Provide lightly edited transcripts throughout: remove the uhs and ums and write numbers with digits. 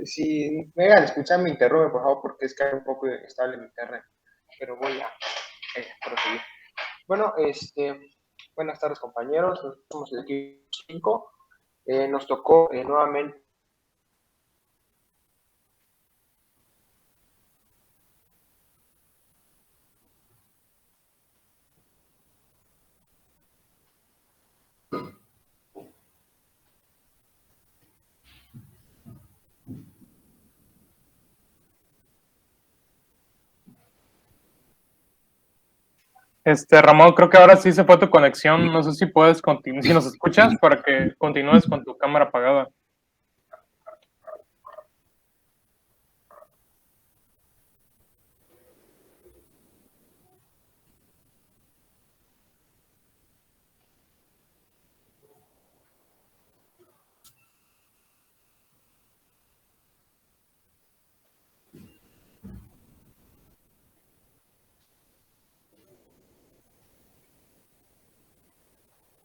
Si me llegan a escuchar, me interrumpe, por favor, porque es que hay un poco estable mi internet. Pero voy a proseguir. Bueno, buenas tardes, compañeros. Nosotros somos el equipo 5. Nos tocó nuevamente. Ramón, creo que ahora sí se fue tu conexión. No sé si puedes continuar, si nos escuchas, para que continúes con tu cámara apagada.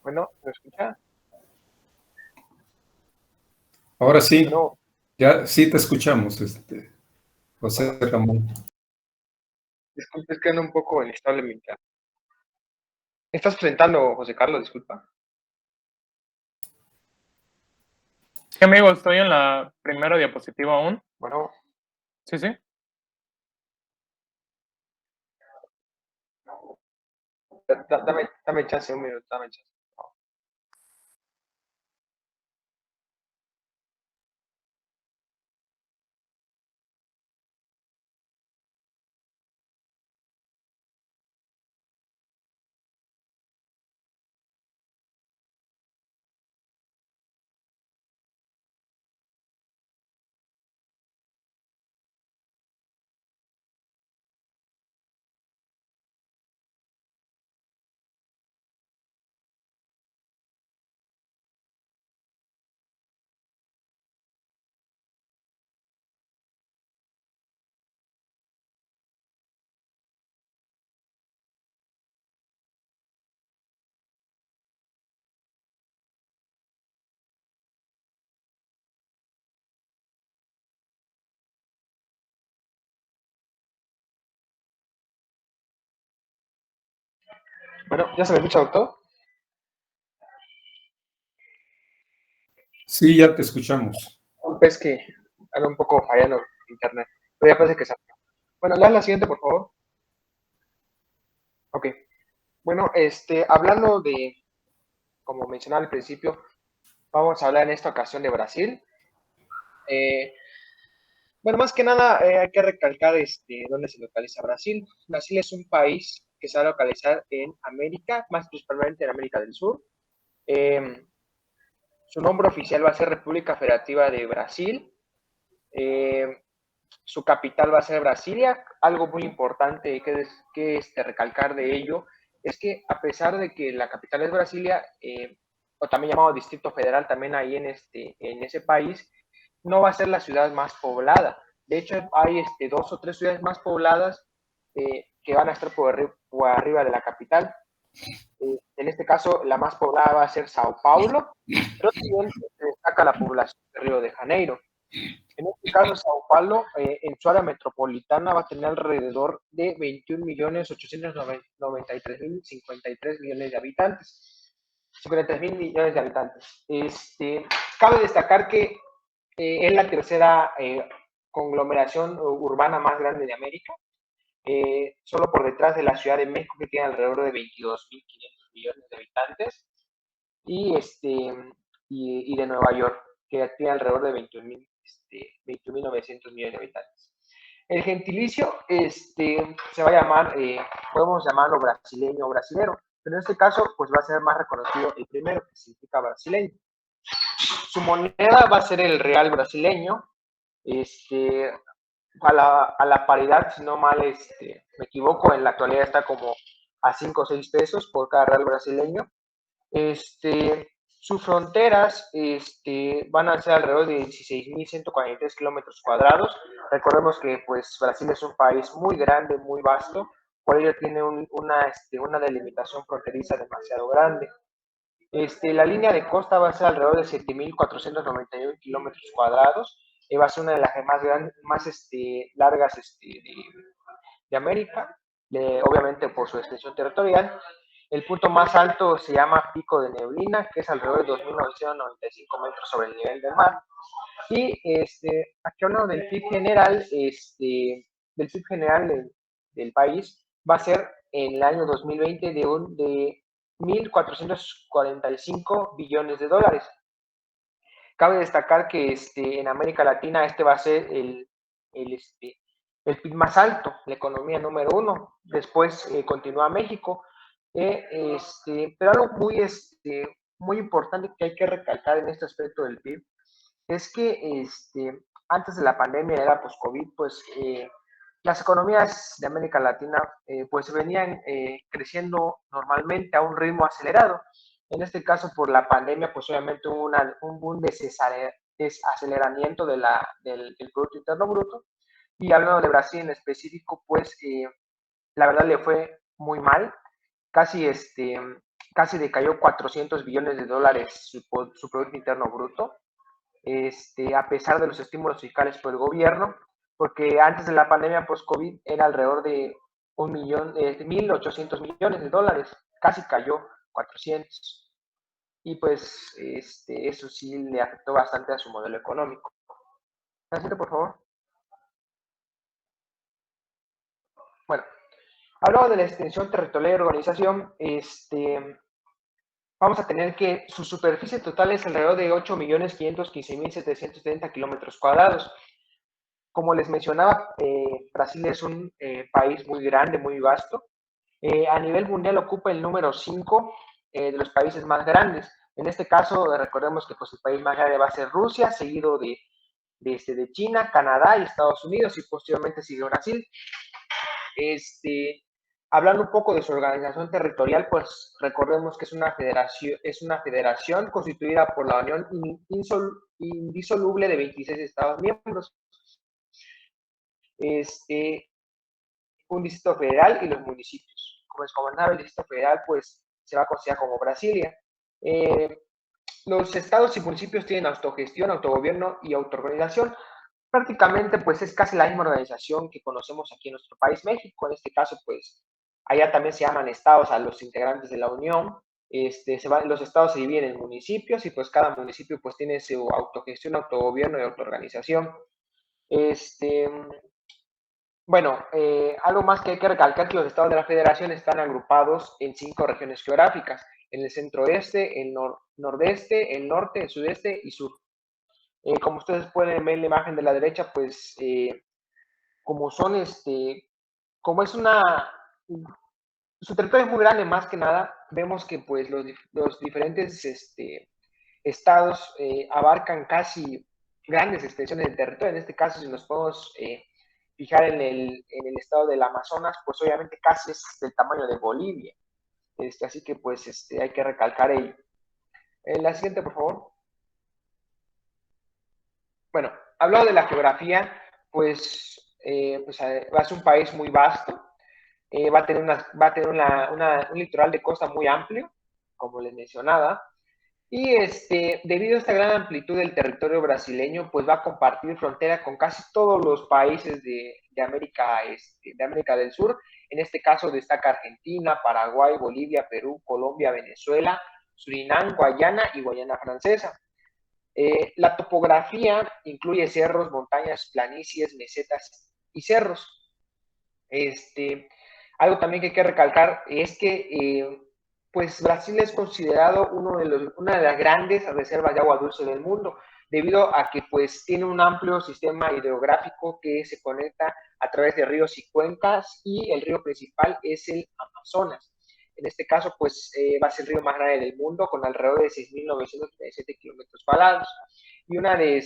Bueno, ¿me escucha? Ahora sí, Bueno, ya sí te escuchamos, José bueno, Ramón. disculpe, es que ando un poco inestable mi internet. ¿Me estás presentando, José Carlos? Disculpa. Sí, amigo, estoy en la primera diapositiva aún. Bueno, Sí, sí. dame chance, un minuto, dame chance. Bueno, ¿ya se me escucha, doctor? Sí, ya te escuchamos. Es que ando un poco fallando internet. Pero ya parece que salió. Bueno, lea la siguiente, por favor. Ok. Bueno, hablando de, como mencionaba al principio, vamos a hablar en esta ocasión de Brasil. Eh, bueno, más que nada hay que recalcar dónde se localiza Brasil. Brasil es un país que se va a localizar en América, más principalmente en América del Sur. Eh, Su nombre oficial va a ser República Federativa de Brasil. Eh, Su capital va a ser Brasilia. Algo muy importante que recalcar de ello es que a pesar de que la capital es Brasilia, o también llamado Distrito Federal, también ahí en ese país, no va a ser la ciudad más poblada. De hecho, hay dos o tres ciudades más pobladas que van a estar por arriba de la capital. En este caso, la más poblada va a ser Sao Paulo, pero también destaca la población de Río de Janeiro. En este caso, Sao Paulo, en su área metropolitana, va a tener alrededor de 21.893.053 millones de habitantes. 53 mil millones de habitantes. Cabe destacar que es la tercera conglomeración urbana más grande de América, solo por detrás de la Ciudad de México, que tiene alrededor de 22.500 millones de habitantes, y, y de Nueva York, que tiene alrededor de 21.900 millones de habitantes. El gentilicio se va a llamar, podemos llamarlo brasileño o brasilero, pero en este caso pues va a ser más reconocido el primero, que significa brasileño. Su moneda va a ser el real brasileño, este, a la paridad, si no mal me equivoco, en la actualidad está como a 5 o 6 pesos por cada real brasileño. Sus fronteras van a ser alrededor de 16.143 kilómetros cuadrados. Recordemos que pues, Brasil es un país muy grande, muy vasto, por ello tiene una delimitación fronteriza demasiado grande. La línea de costa va a ser alrededor de 7.491 kilómetros cuadrados va a ser una de las más largas de América, obviamente por su extensión territorial. El punto más alto se llama Pico de Neblina, que es alrededor de 2.995 metros sobre el nivel del mar. Y aquí hablando del PIB general, del PIB general del país, va a ser en el año 2020 de 1.445 billones de dólares. Cabe destacar que en América Latina va a ser el PIB más alto, la economía número uno. Después continúa México. Pero algo muy importante que hay que recalcar en este aspecto del PIB es que antes de la pandemia, era post-COVID, pues las economías de América Latina pues venían creciendo normalmente a un ritmo acelerado. En este caso, por la pandemia, pues obviamente hubo un desaceleramiento del Producto Interno Bruto. Y hablando de Brasil en específico, pues la verdad le fue muy mal. Casi decayó 400 billones de dólares su Producto Interno Bruto. A pesar de los estímulos fiscales por el gobierno, porque antes de la pandemia post-COVID era alrededor de 1.800 millones de dólares, casi cayó 400. Y pues eso sí le afectó bastante a su modelo económico. Gracias, por favor. Bueno, hablando de la extensión territorial de organización, vamos a tener que su superficie total es alrededor de 8.515.730 kilómetros cuadrados. Como les mencionaba, Brasil es un país muy grande, muy vasto. A nivel mundial ocupa el número 5 de los países más grandes. En este caso, recordemos que pues, el país más grande va a ser Rusia, seguido de China, Canadá y Estados Unidos, y posteriormente sigue Brasil. Hablando un poco de su organización territorial, pues recordemos que es una federación constituida por la Unión Indisoluble de 26 Estados miembros. Un distrito federal y los municipios. Como les comentaba, el distrito federal pues se va a considerar como Brasilia. Los estados y municipios tienen autogestión, autogobierno y autoorganización. Prácticamente pues es casi la misma organización que conocemos aquí en nuestro país, México. En este caso pues allá también se llaman estados a los integrantes de la Unión. Los estados se dividen en municipios y pues cada municipio pues tiene su autogestión, autogobierno y autoorganización. Bueno, algo más que hay que recalcar que los estados de la federación están agrupados en 5 regiones geográficas, en el centro-oeste, el nordeste, el norte, el sudeste y sur. Como ustedes pueden ver en la imagen de la derecha, pues como son, como es su territorio es muy grande más que nada, vemos que pues los diferentes estados abarcan casi grandes extensiones de territorio. En este caso, si nos podemos fijar en el estado del Amazonas, pues obviamente casi es del tamaño de Bolivia. Así que pues hay que recalcar ello. La siguiente, por favor. Bueno, hablando de la geografía, pues va a ser un país muy vasto. Va a tener un litoral de costa muy amplio, como les mencionaba. Y debido a esta gran amplitud del territorio brasileño, pues va a compartir frontera con casi todos los países de América, de América del Sur. En este caso destaca Argentina, Paraguay, Bolivia, Perú, Colombia, Venezuela, Surinam, Guayana y Guayana Francesa. La topografía incluye cerros, montañas, planicies, mesetas y cerros. Algo también que hay que recalcar es que pues Brasil es considerado una de las grandes reservas de agua dulce del mundo, debido a que pues tiene un amplio sistema hidrográfico que se conecta a través de ríos y cuencas, y el río principal es el Amazonas. En este caso, pues va a ser el río más grande del mundo, con alrededor de 6.937 kilómetros cuadrados. Y uno de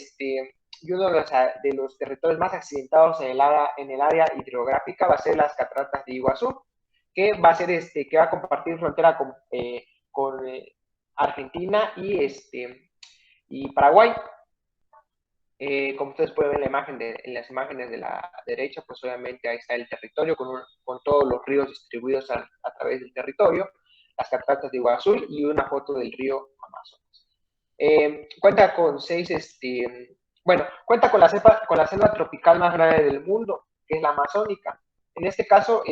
los territorios más accidentados en el área hidrográfica va a ser las cataratas de Iguazú, que va a ser que va a compartir frontera con Argentina y Paraguay. Como ustedes pueden ver en las imágenes de la derecha, pues obviamente ahí está el territorio con todos los ríos distribuidos a través del territorio, las cataratas de Iguazú y una foto del río Amazonas. Cuenta con 6 Bueno, cuenta con la selva tropical más grande del mundo, que es la amazónica. En este caso,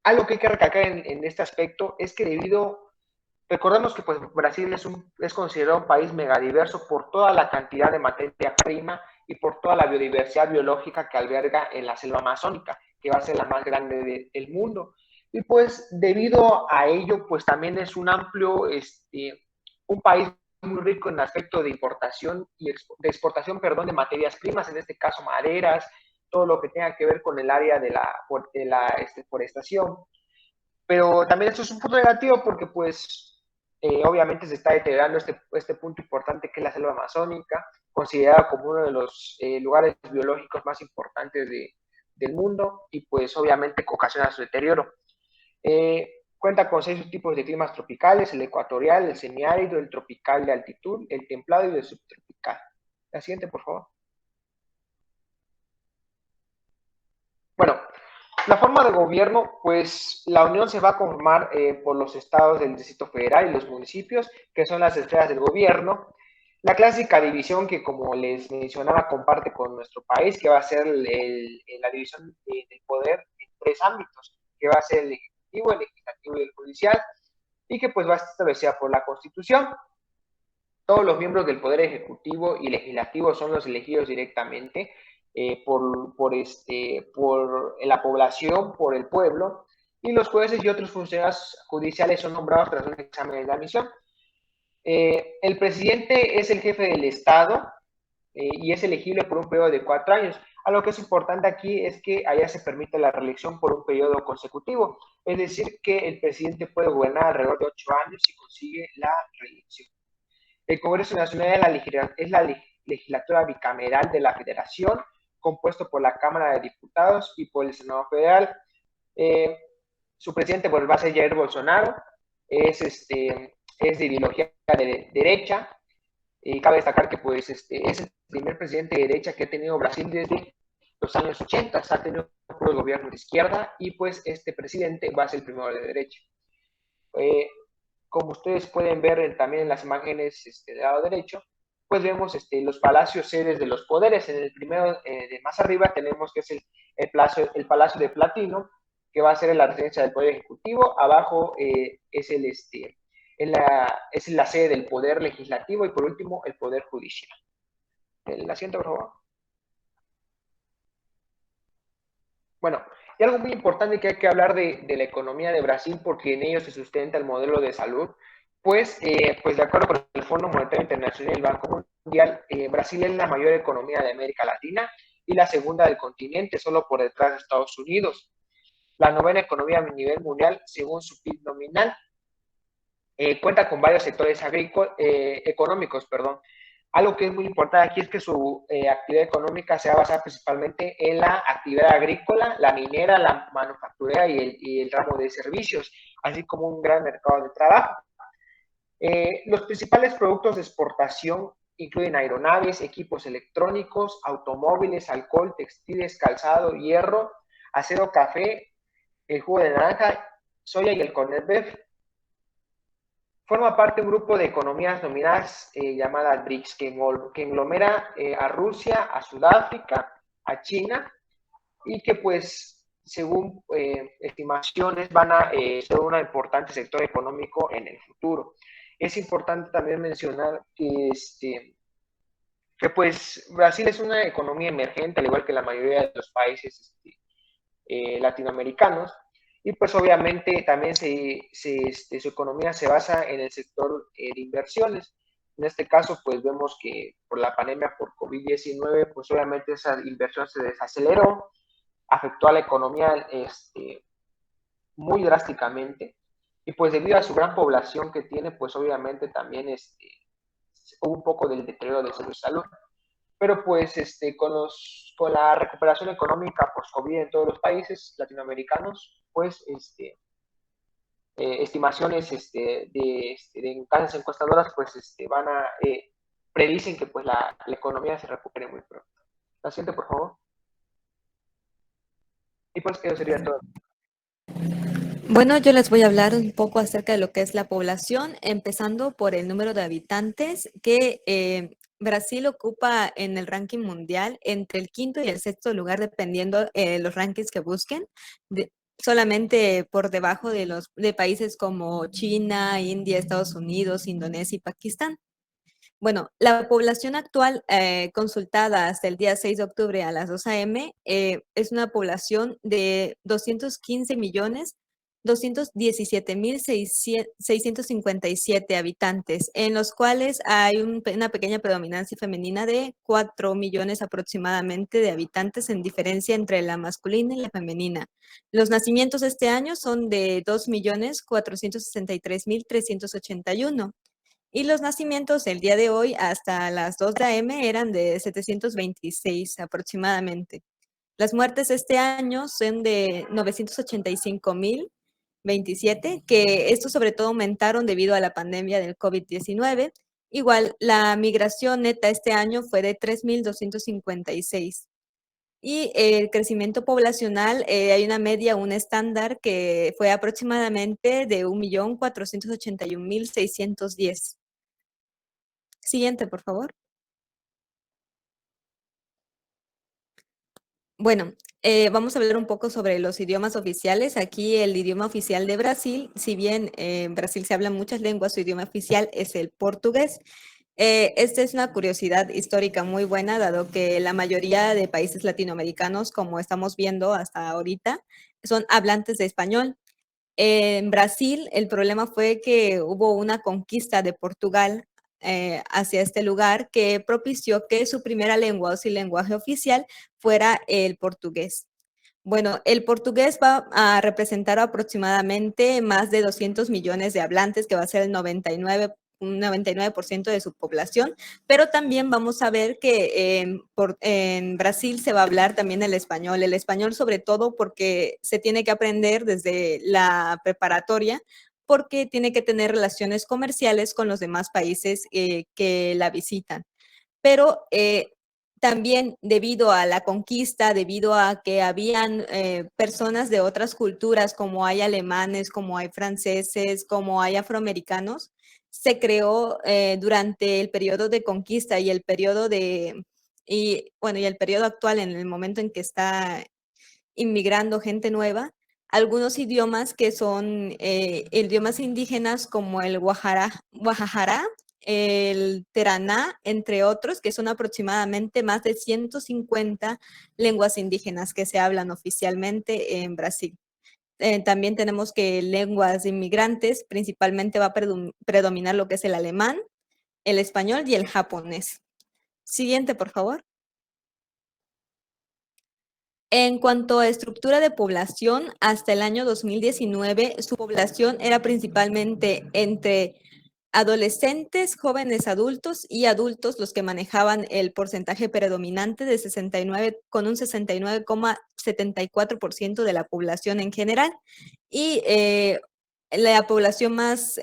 algo que hay que recalcar en este aspecto es que recordemos que pues, Brasil es considerado un país megadiverso por toda la cantidad de materia prima y por toda la biodiversidad biológica que alberga en la selva amazónica, que va a ser la más grande del mundo. Y pues debido a ello, pues también es un país muy rico en aspecto de importación y de exportación, perdón, de materias primas, en este caso maderas, todo lo que tenga que ver con el área de la forestación. Pero también esto es un punto negativo porque pues obviamente se está deteriorando este punto importante que es la selva amazónica, considerada como uno de los lugares biológicos más importantes del mundo y pues obviamente ocasiona su deterioro. Cuenta con 6 tipos de climas tropicales: el ecuatorial, el semiárido, el tropical de altitud, el templado y el subtropical. La siguiente, por favor. Bueno, la forma de gobierno, pues la Unión se va a conformar por los estados del Distrito Federal y los municipios, que son las esferas del gobierno. La clásica división que, como les mencionaba, comparte con nuestro país, que va a ser la división del poder en 3 ámbitos, que va a ser el ejecutivo, el legislativo y el judicial, y que pues va a estar establecida por la Constitución. Todos los miembros del Poder Ejecutivo y Legislativo son los elegidos directamente por la población, por el pueblo, y los jueces y otros funcionarios judiciales son nombrados tras un examen de admisión. El presidente es el jefe del Estado y es elegible por un periodo de 4 años. Algo que es importante aquí es que allá se permite la reelección por un periodo consecutivo, es decir, que el presidente puede gobernar alrededor de 8 años si consigue la reelección. El Congreso Nacional es la legislatura bicameral de la Federación, compuesto por la Cámara de Diputados y por el Senado Federal. Su presidente pues, va a ser Jair Bolsonaro, es de ideología de derecha, y cabe destacar que pues, es el primer presidente de derecha que ha tenido Brasil desde los años 80, ha tenido un gobierno de izquierda y pues este presidente va a ser el primero de derecha. Como ustedes pueden ver también en las imágenes del lado derecho, pues vemos los palacios sedes de los poderes. En el primero, de más arriba, tenemos que es el Palacio de Platino, que va a ser la residencia del Poder Ejecutivo. Abajo es la sede del Poder Legislativo y por último el Poder Judicial. El asiento, por favor. Bueno, y algo muy importante que hay que hablar de la economía de Brasil, porque en ello se sustenta el modelo de salud, pues de acuerdo con el Fondo Monetario Internacional y el Banco Mundial, Brasil es la mayor economía de América Latina y la segunda del continente, solo por detrás de Estados Unidos. La novena economía a nivel mundial, según su PIB nominal. Cuenta con varios sectores económicos, perdón. Algo que es muy importante aquí es que su actividad económica se va a basar principalmente en la actividad agrícola, la minera, la manufacturera y el ramo de servicios, así como un gran mercado de trabajo. Los principales productos de exportación incluyen aeronaves, equipos electrónicos, automóviles, alcohol, textiles, calzado, hierro, acero, café, el jugo de naranja, soya y el Cornet Beef. Forma parte de un grupo de economías nominadas llamadas BRICS, que englomera a Rusia, a Sudáfrica, a China, y que pues, según estimaciones, van a ser un importante sector económico en el futuro. Es importante también mencionar que pues Brasil es una economía emergente, al igual que la mayoría de los países latinoamericanos, y pues obviamente también su economía se basa en el sector de inversiones. En este caso, pues vemos que por la pandemia por COVID-19, pues obviamente esa inversión se desaceleró, afectó a la economía muy drásticamente, y pues debido a su gran población que tiene, pues obviamente también hubo un poco del deterioro de su salud. Pero pues con la recuperación económica post-COVID en todos los países latinoamericanos, pues estimaciones de casas encuestadoras pues predicen que pues la economía se recupere muy pronto. La siguiente, por favor. Y pues eso sería todo. Bueno, yo les voy a hablar un poco acerca de lo que es la población, empezando por el número de habitantes, que Brasil ocupa en el ranking mundial entre el quinto y el sexto lugar, dependiendo los rankings que busquen, solamente por debajo de países como China, India, Estados Unidos, Indonesia y Pakistán. Bueno, la población actual consultada hasta el día 6 de octubre a las 2 a.m. Es una población de 215.217.657 habitantes, en los cuales hay una pequeña predominancia femenina de 4 millones aproximadamente de habitantes, en diferencia entre la masculina y la femenina. Los nacimientos este año son de 2.463.381. Y los nacimientos el día de hoy hasta las 2 de a.m. eran de 726 aproximadamente. Las muertes este año son de 985.027, que estos sobre todo aumentaron debido a la pandemia del COVID-19. Igual, la migración neta este año fue de 3.256. Y el crecimiento poblacional, hay una media, un estándar que fue aproximadamente de 1.481.610. Siguiente, por favor. Bueno, vamos a hablar un poco sobre los idiomas oficiales. Aquí el idioma oficial de Brasil, si bien en Brasil se hablan muchas lenguas, su idioma oficial es el portugués. Esta es una curiosidad histórica muy buena, dado que la mayoría de países latinoamericanos, como estamos viendo hasta ahorita, son hablantes de español. En Brasil, el problema fue que hubo una conquista de Portugal hacia este lugar que propició que su primera lengua o su lenguaje oficial fuera el portugués. Bueno, el portugués va a representar aproximadamente más de 200 millones de hablantes, que va a ser un 99% de su población, pero también vamos a ver que en Brasil se va a hablar también el español sobre todo porque se tiene que aprender desde la preparatoria, porque tiene que tener relaciones comerciales con los demás países que la visitan. Pero también debido a la conquista, debido a que habían personas de otras culturas, como hay alemanes, como hay franceses, como hay afroamericanos, se creó durante el periodo de conquista y el periodo y el periodo actual, en el momento en que está inmigrando gente nueva, algunos idiomas que son idiomas indígenas como el guajará, el teraná, entre otros, que son aproximadamente más de 150 lenguas indígenas que se hablan oficialmente en Brasil. También tenemos que lenguas inmigrantes, principalmente va a predominar lo que es el alemán, el español y el japonés. Siguiente, por favor. En cuanto a estructura de población, hasta el año 2019, su población era principalmente entre adolescentes, jóvenes adultos y adultos los que manejaban el porcentaje predominante de 69, con un 69,74% de la población en general. Y la población más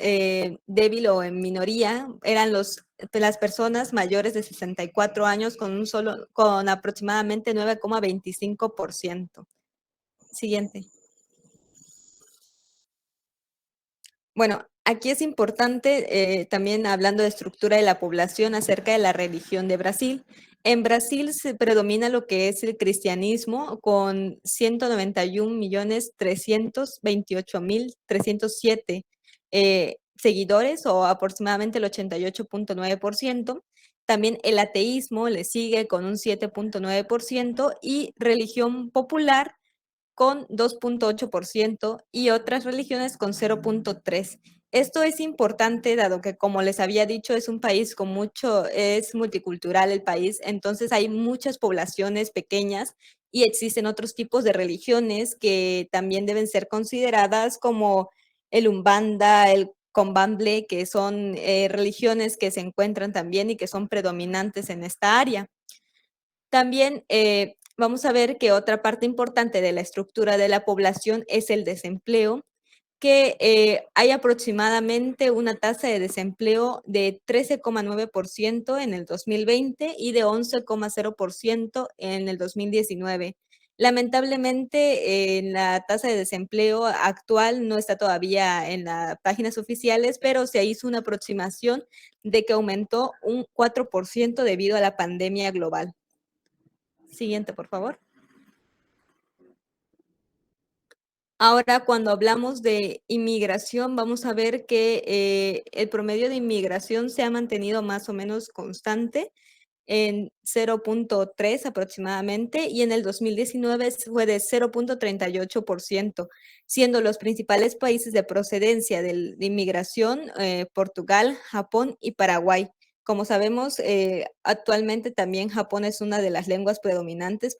débil o en minoría eran las personas mayores de 64 años con aproximadamente 9,25%. Siguiente. Bueno, aquí es importante también hablando de estructura de la población acerca de la religión de Brasil. En Brasil se predomina lo que es el cristianismo con 191.328.307 seguidores o aproximadamente el 88,9%. También el ateísmo le sigue con un 7,9% y religión popular con 2,8% y otras religiones con 0,3%. Esto es importante dado que, como les había dicho, es un país es multicultural el país, entonces hay muchas poblaciones pequeñas y existen otros tipos de religiones que también deben ser consideradas como el Umbanda, el Candomblé, que son religiones que se encuentran también y que son predominantes en esta área. También vamos a ver que otra parte importante de la estructura de la población es el desempleo, que hay aproximadamente una tasa de desempleo de 13,9% en el 2020 y de 11,0% en el 2019. Lamentablemente, la tasa de desempleo actual no está todavía en las páginas oficiales, pero se hizo una aproximación de que aumentó un 4% debido a la pandemia global. Siguiente, por favor. Ahora, cuando hablamos de inmigración, vamos a ver que el promedio de inmigración se ha mantenido más o menos constante en 0.3 aproximadamente, y en el 2019 fue de 0.38%, siendo los principales países de procedencia de inmigración Portugal, Japón y Paraguay. Como sabemos, actualmente también Japón es una de las lenguas predominantes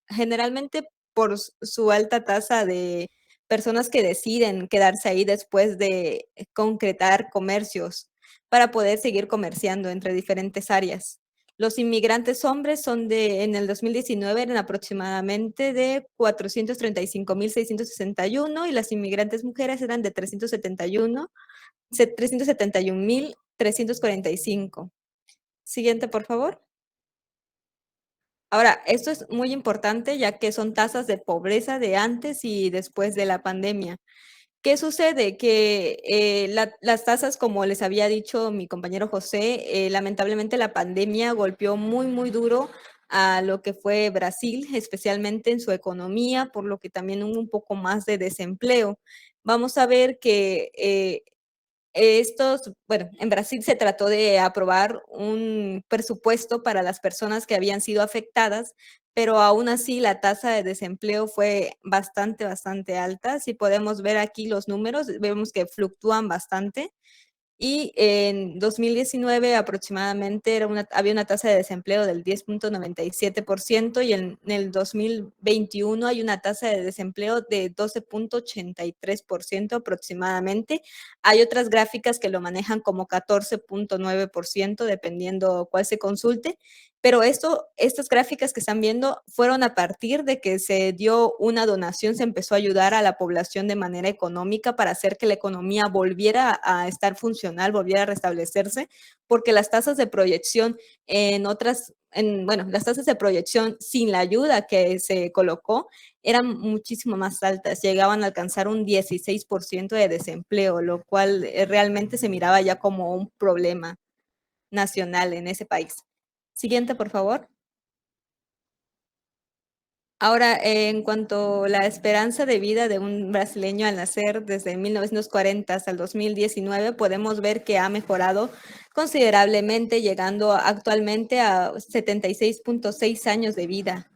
generalmente por su alta tasa de personas que deciden quedarse ahí después de concretar comercios para poder seguir comerciando entre diferentes áreas. Los inmigrantes hombres en el 2019 eran aproximadamente de 435.661 y las inmigrantes mujeres eran de 371.345. Siguiente, por favor. Ahora, esto es muy importante ya que son tasas de pobreza de antes y después de la pandemia. ¿Qué sucede? Que las tasas, como les había dicho mi compañero José, lamentablemente la pandemia golpeó muy, muy duro a lo que fue Brasil, especialmente en su economía, por lo que también hubo un poco más de desempleo. Vamos a ver que en Brasil se trató de aprobar un presupuesto para las personas que habían sido afectadas, pero aún así la tasa de desempleo fue bastante, bastante alta. Si podemos ver aquí los números, vemos que fluctúan bastante. Y en 2019 aproximadamente había una tasa de desempleo del 10.97% y en el 2021 hay una tasa de desempleo de 12.83% aproximadamente. Hay otras gráficas que lo manejan como 14.9% dependiendo cuál se consulte, pero estas gráficas que están viendo fueron a partir de que se dio una donación, se empezó a ayudar a la población de manera económica para hacer que la economía volviera a estar funcional, volviera a restablecerse, porque las tasas de proyección las tasas de proyección sin la ayuda que se colocó eran muchísimo más altas, llegaban a alcanzar un 16% de desempleo, lo cual realmente se miraba ya como un problema nacional en ese país. Siguiente, por favor. Ahora, en cuanto a la esperanza de vida de un brasileño al nacer desde 1940 hasta el 2019, podemos ver que ha mejorado considerablemente, llegando actualmente a 76.6 años de vida.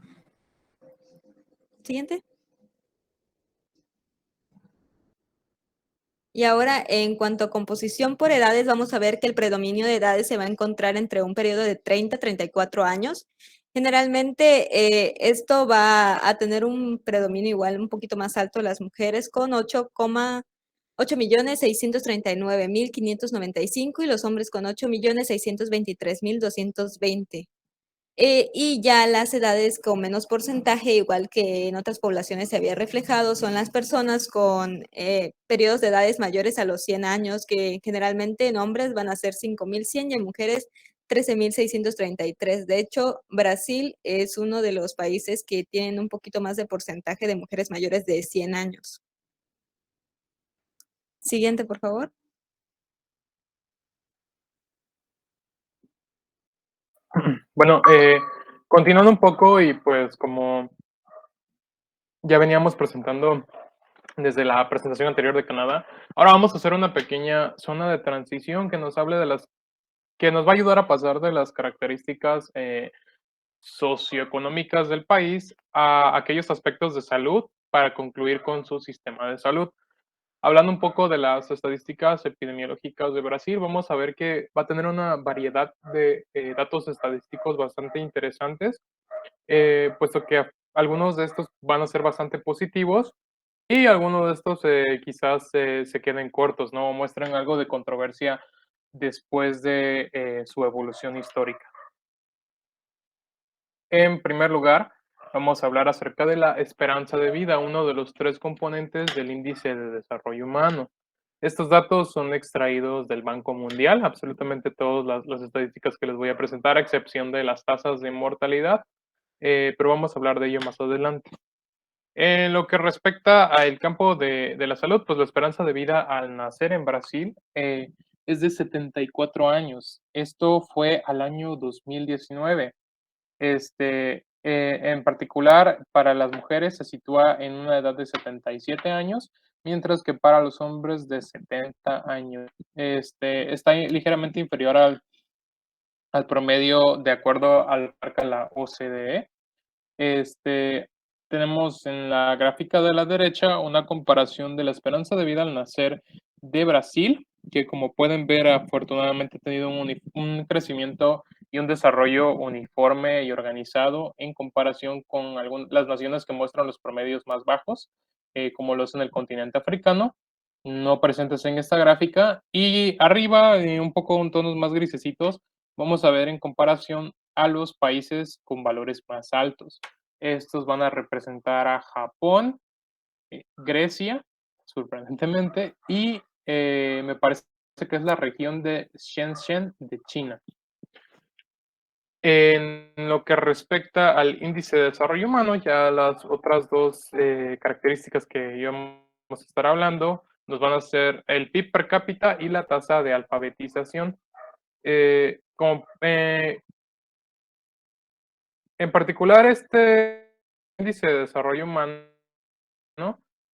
Siguiente. Y ahora, en cuanto a composición por edades, vamos a ver que el predominio de edades se va a encontrar entre un periodo de 30 a 34 años. Generalmente, esto va a tener un predominio igual un poquito más alto de las mujeres con 8.639.595 y los hombres con 8.623.220. Y ya las edades con menos porcentaje, igual que en otras poblaciones se había reflejado, son las personas con periodos de edades mayores a los 100 años, que generalmente en hombres van a ser 5.100 y en mujeres 13.633. De hecho, Brasil es uno de los países que tienen un poquito más de porcentaje de mujeres mayores de 100 años. Siguiente, por favor. Bueno, continuando un poco y pues como ya veníamos presentando desde la presentación anterior de Canadá, ahora vamos a hacer una pequeña zona de transición que nos hable que nos va a ayudar a pasar de las características socioeconómicas del país a aquellos aspectos de salud para concluir con su sistema de salud. Hablando un poco de las estadísticas epidemiológicas de Brasil, vamos a ver que va a tener una variedad de datos estadísticos bastante interesantes, puesto que algunos de estos van a ser bastante positivos y algunos de estos quizás se queden cortos, ¿no? O muestran algo de controversia después de su evolución histórica. En primer lugar, vamos a hablar acerca de la esperanza de vida, uno de los 3 componentes del índice de desarrollo humano. Estos datos son extraídos del Banco Mundial, absolutamente todas las estadísticas que les voy a presentar, a excepción de las tasas de mortalidad, pero vamos a hablar de ello más adelante. En lo que respecta al campo de la salud, pues la esperanza de vida al nacer en Brasil es de 74 años. Esto fue al año 2019. En particular, para las mujeres se sitúa en una edad de 77 años, mientras que para los hombres de 70 años. Está ligeramente inferior al promedio de acuerdo al que marca la OCDE. Este, Tenemos en la gráfica de la derecha una comparación de la esperanza de vida al nacer de Brasil, que como pueden ver afortunadamente ha tenido un crecimiento y un desarrollo uniforme y organizado en comparación con las naciones que muestran los promedios más bajos, como los en el continente africano, no presentes en esta gráfica. Y arriba, un poco en tonos más grisecitos, vamos a ver en comparación a los países con valores más altos. Estos van a representar a Japón, Grecia, sorprendentemente, y me parece que es la región de Shenzhen de China. En lo que respecta al índice de desarrollo humano, ya las otras dos características que íbamos a estar hablando nos van a ser el PIB per cápita y la tasa de alfabetización. En particular, este índice de desarrollo humano,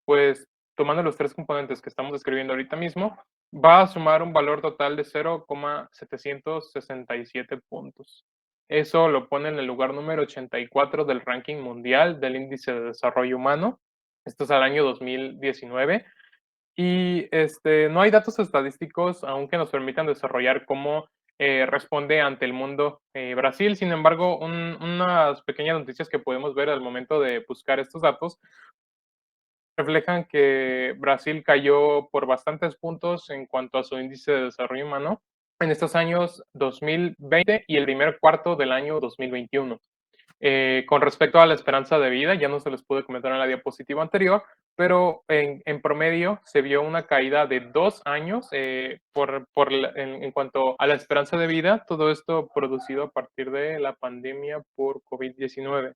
pues tomando los tres componentes que estamos describiendo ahorita mismo, va a sumar un valor total de 0,767 puntos. Eso lo pone en el lugar número 84 del ranking mundial del índice de desarrollo humano. Esto es al año 2019. Y no hay datos estadísticos aún que nos permitan desarrollar cómo responde ante el mundo Brasil. Sin embargo, unas pequeñas noticias que podemos ver al momento de buscar estos datos reflejan que Brasil cayó por bastantes puntos en cuanto a su índice de desarrollo humano en estos años 2020 y el primer cuarto del año 2021. Con respecto a la esperanza de vida, ya no se les pude comentar en la diapositiva anterior, pero en promedio se vio una caída de 2 años en cuanto a la esperanza de vida, todo esto producido a partir de la pandemia por COVID-19.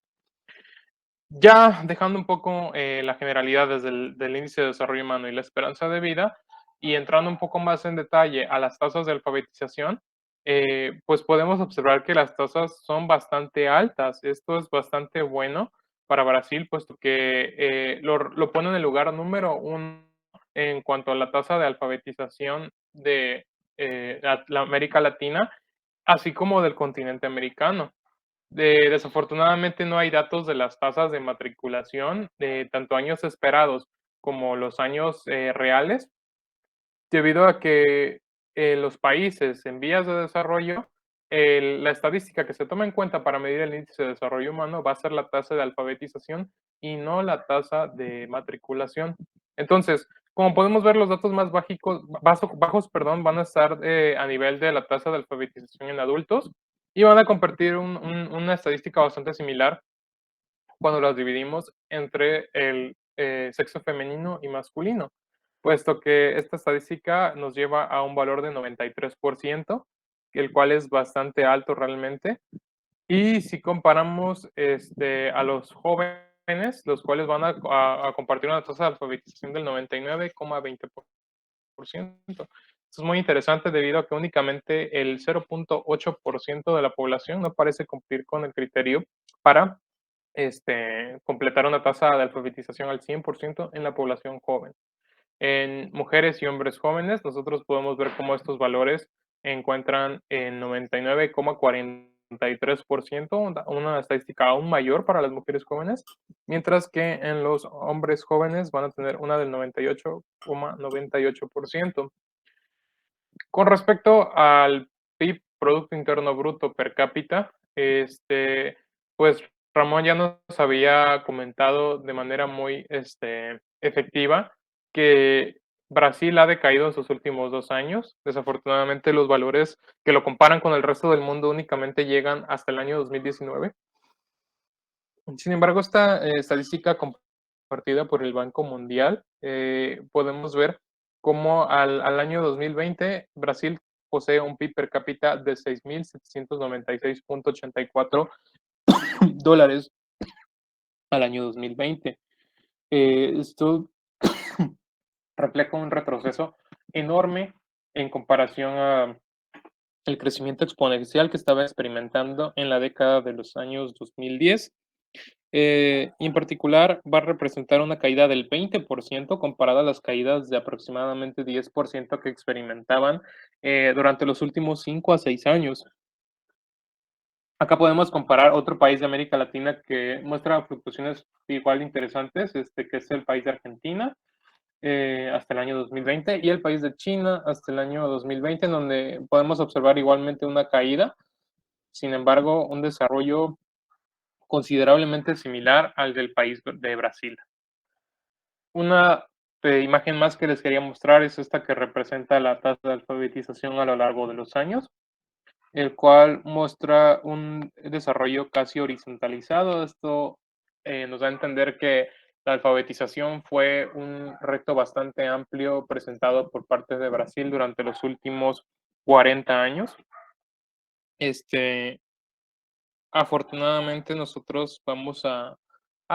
Ya dejando un poco la generalidad desde del índice de desarrollo humano y la esperanza de vida, y entrando un poco más en detalle a las tasas de alfabetización, pues podemos observar que las tasas son bastante altas. Esto es bastante bueno para Brasil, puesto que lo pone en el lugar número 1 en cuanto a la tasa de alfabetización de la América Latina, así como del continente americano. Desafortunadamente no hay datos de las tasas de matriculación de tanto años esperados como los años reales, debido a que los países en vías de desarrollo, la estadística que se toma en cuenta para medir el índice de desarrollo humano va a ser la tasa de alfabetización y no la tasa de matriculación. Entonces, como podemos ver, los datos más bajos, van a estar a nivel de la tasa de alfabetización en adultos y van a compartir una estadística bastante similar cuando las dividimos entre el sexo femenino y masculino, puesto que esta estadística nos lleva a un valor de 93%, el cual es bastante alto realmente. Y si comparamos a los jóvenes, los cuales van a compartir una tasa de alfabetización del 99,20%. Esto es muy interesante debido a que únicamente el 0,8% de la población no parece cumplir con el criterio para completar una tasa de alfabetización al 100% en la población joven. En mujeres y hombres jóvenes, nosotros podemos ver cómo estos valores encuentran en 99,43%, una estadística aún mayor para las mujeres jóvenes, mientras que en los hombres jóvenes van a tener una del 98,98%. Con respecto al PIB, Producto Interno Bruto per cápita, pues Ramón ya nos había comentado de manera muy efectiva que Brasil ha decaído en sus últimos 2 años. Desafortunadamente, los valores que lo comparan con el resto del mundo únicamente llegan hasta el año 2019. Sin embargo, esta estadística compartida por el Banco Mundial, podemos ver cómo al año 2020 Brasil posee un PIB per cápita de 6.796,84 dólares al año 2020. Esto refleja un retroceso enorme en comparación a el crecimiento exponencial que estaba experimentando en la década de los años 2010. Y en particular va a representar una caída del 20% comparada a las caídas de aproximadamente 10% que experimentaban durante los últimos 5 a 6 años. Acá podemos comparar otro país de América Latina que muestra fluctuaciones igual interesantes, que es el país de Argentina, hasta el año 2020, y el país de China hasta el año 2020, en donde podemos observar igualmente una caída, sin embargo, un desarrollo considerablemente similar al del país de Brasil. Una imagen más que les quería mostrar es esta que representa la tasa de alfabetización a lo largo de los años, el cual muestra un desarrollo casi horizontalizado. Esto nos da a entender que la alfabetización fue un reto bastante amplio presentado por parte de Brasil durante los últimos 40 años. Afortunadamente nosotros vamos a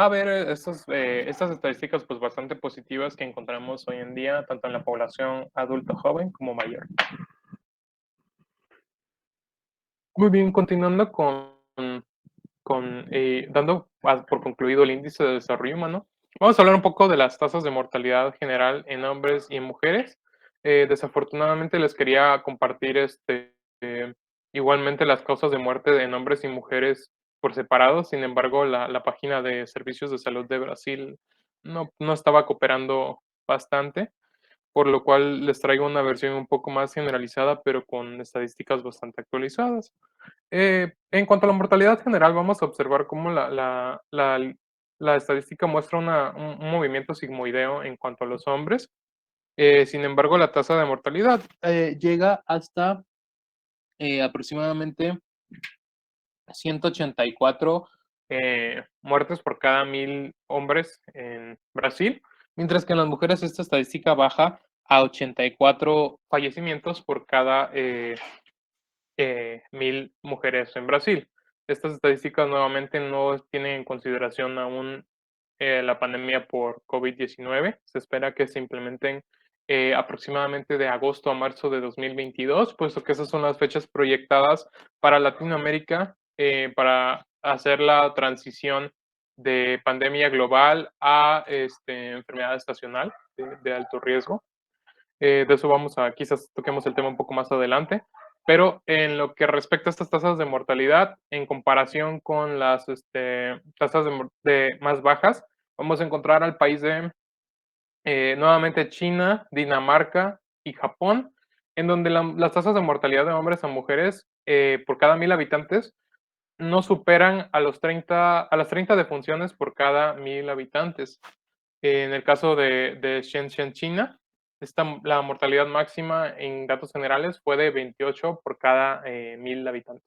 ver estas estadísticas pues bastante positivas que encontramos hoy en día, tanto en la población adulto joven como mayor. Muy bien, continuando dando por concluido el índice de desarrollo humano, vamos a hablar un poco de las tasas de mortalidad general en hombres y en mujeres. Desafortunadamente les quería compartir igualmente las causas de muerte en hombres y mujeres por separado. Sin embargo, la página de Servicios de Salud de Brasil no estaba cooperando bastante, por lo cual les traigo una versión un poco más generalizada, pero con estadísticas bastante actualizadas. En cuanto a la mortalidad general, vamos a observar cómo la estadística muestra un movimiento sigmoideo en cuanto a los hombres. Sin embargo, la tasa de mortalidad llega hasta aproximadamente 184 muertes por cada 1000 hombres en Brasil, mientras que en las mujeres esta estadística baja a 84 fallecimientos por cada 1000 mujeres en Brasil. Estas estadísticas nuevamente no tienen en consideración aún la pandemia por COVID-19. Se espera que se implementen aproximadamente de agosto a marzo de 2022, puesto que esas son las fechas proyectadas para Latinoamérica para hacer la transición de pandemia global a enfermedad estacional de alto riesgo. De eso quizás toquemos el tema un poco más adelante. Pero en lo que respecta a estas tasas de mortalidad, en comparación con las tasas más bajas, vamos a encontrar al país de nuevamente China, Dinamarca y Japón, en donde las tasas de mortalidad de hombres a mujeres por cada 1000 habitantes no superan a las 30 defunciones por cada 1000 habitantes. En el caso de Shenzhen, China, la mortalidad máxima en datos generales fue de 28 por cada 1000 habitantes.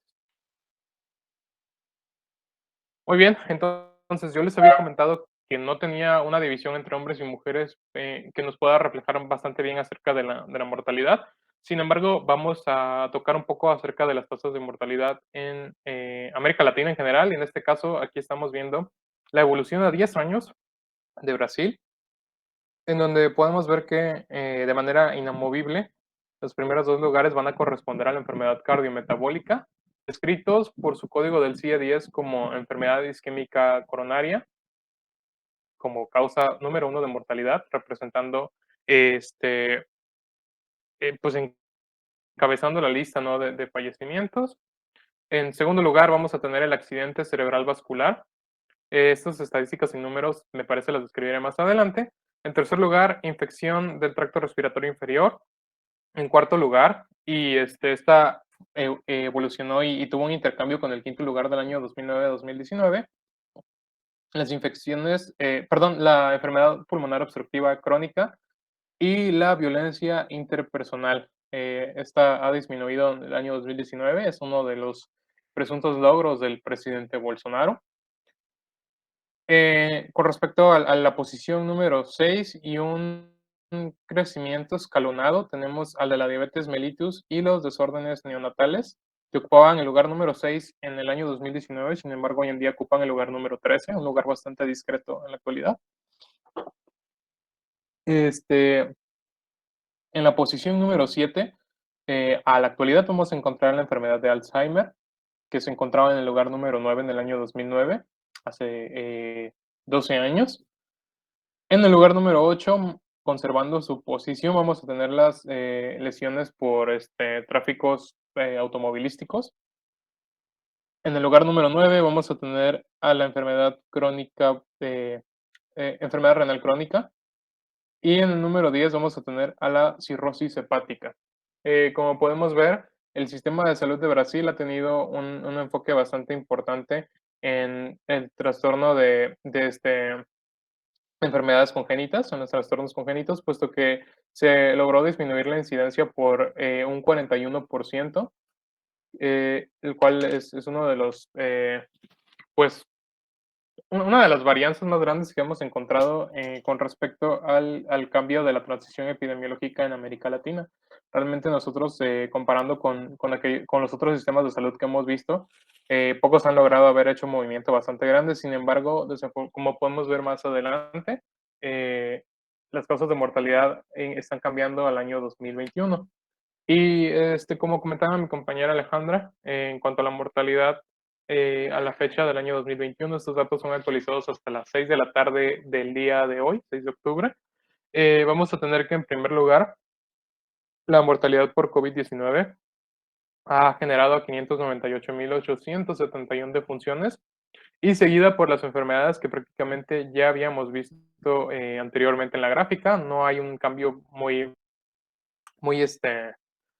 Muy bien, entonces yo les había comentado que no tenía una división entre hombres y mujeres que nos pueda reflejar bastante bien acerca de la mortalidad. Sin embargo, vamos a tocar un poco acerca de las tasas de mortalidad en América Latina en general. Y en este caso, aquí estamos viendo la evolución a 10 años de Brasil, en donde podemos ver que de manera inamovible los primeros 2 lugares van a corresponder a la enfermedad cardiometabólica, descritos por su código del CIE-10 como enfermedad isquémica coronaria, como causa número 1 de mortalidad, representando, pues encabezando la lista, ¿no?, de fallecimientos. En segundo lugar, vamos a tener el accidente cerebral vascular. Estas estadísticas y números, me parece, las describiré más adelante. En tercer lugar, infección del tracto respiratorio inferior. En cuarto lugar, y esta evolucionó y tuvo un intercambio con el quinto lugar del año 2009-2019, la enfermedad pulmonar obstructiva crónica y la violencia interpersonal. Esta ha disminuido en el año 2019, es uno de los presuntos logros del presidente Bolsonaro. Con respecto a la posición número 6 y un crecimiento escalonado, tenemos al de la diabetes mellitus y los desórdenes neonatales. que ocupaban el lugar número 6 en el año 2019, sin embargo, hoy en día ocupan el lugar número 13, un lugar bastante discreto en la actualidad. En la posición número 7, a la actualidad vamos a encontrar la enfermedad de Alzheimer, que se encontraba en el lugar número 9 en el año 2009, hace 12 años. En el lugar número 8, conservando su posición, vamos a tener las lesiones por tráficos automovilísticos. En el lugar número 9 vamos a tener a la enfermedad crónica, enfermedad renal crónica. Y en el número 10 vamos a tener a la cirrosis hepática. Como podemos ver, el sistema de salud de Brasil ha tenido un enfoque bastante importante en el trastorno de enfermedades congénitas, en los trastornos congénitos, puesto que se logró disminuir la incidencia por un 41%, el cual es uno de los, pues, una de las varianzas más grandes que hemos encontrado con respecto al cambio de la transición epidemiológica en América Latina. Realmente nosotros, comparando con los otros sistemas de salud que hemos visto, pocos han logrado haber hecho un movimiento bastante grande. Sin embargo, como podemos ver más adelante, las causas de mortalidad están cambiando al año 2021. Y como comentaba mi compañera Alejandra, en cuanto a la mortalidad, a la fecha del año 2021, estos datos son actualizados hasta las 6 de la tarde del día de hoy, 6 de octubre. Vamos a tener que, en primer lugar, la mortalidad por COVID-19 ha generado a 598.871 defunciones, y seguida por las enfermedades que prácticamente ya habíamos visto anteriormente en la gráfica. No hay un cambio muy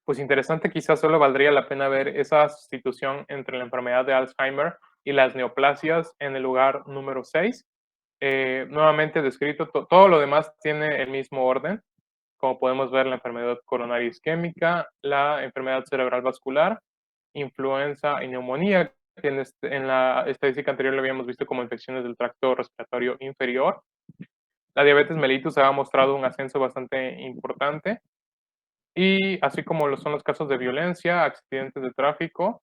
pues interesante. Quizás solo valdría la pena ver esa sustitución entre la enfermedad de Alzheimer y las neoplasias en el lugar número 6. Nuevamente descrito, todo lo demás tiene el mismo orden, como podemos ver: la enfermedad coronaria isquémica, la enfermedad cerebral vascular, influenza y neumonía, que en la estadística anterior lo habíamos visto como infecciones del tracto respiratorio inferior. La diabetes mellitus ha mostrado un ascenso bastante importante, y así como lo son los casos de violencia, accidentes de tráfico,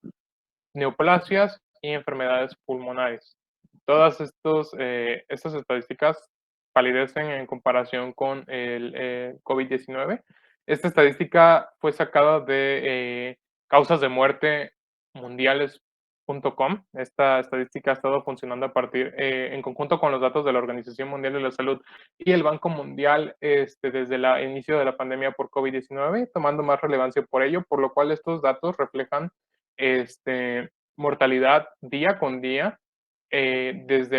neoplasias y enfermedades pulmonares. Todas estas estadísticas palidecen en comparación con el COVID-19. Esta estadística fue sacada de causas de muerte mundiales.com. Esta estadística ha estado funcionando en conjunto con los datos de la Organización Mundial de la Salud y el Banco Mundial desde el inicio de la pandemia por COVID-19, tomando más relevancia por ello, por lo cual estos datos reflejan mortalidad día con día, desde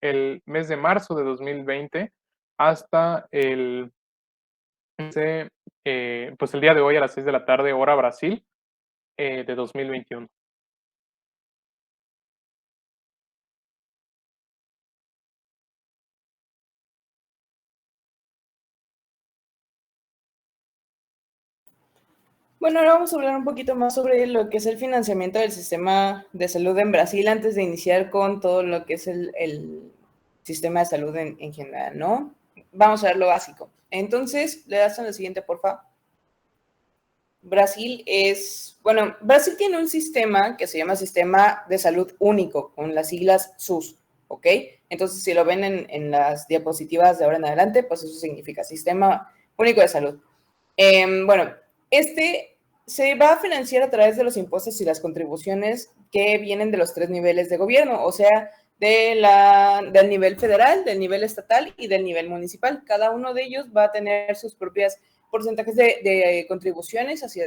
el mes de marzo de 2020 hasta pues el día de hoy a las 6 de la tarde, hora Brasil, de 2021. Bueno, ahora vamos a hablar un poquito más sobre lo que es el financiamiento del sistema de salud en Brasil antes de iniciar con todo lo que es el sistema de salud en general, ¿no? Vamos a ver lo básico. Entonces, le das a lo siguiente, por favor. Brasil tiene un sistema que se llama Sistema de Salud Único, con las siglas SUS, ¿ok? Entonces, si lo ven en las diapositivas de ahora en adelante, pues eso significa Sistema Único de Salud. Se va a financiar a través de los impuestos y las contribuciones que vienen de los 3 niveles de gobierno, o sea, del nivel federal, del nivel estatal y del nivel municipal. Cada uno de ellos va a tener sus propias porcentajes de contribuciones hacia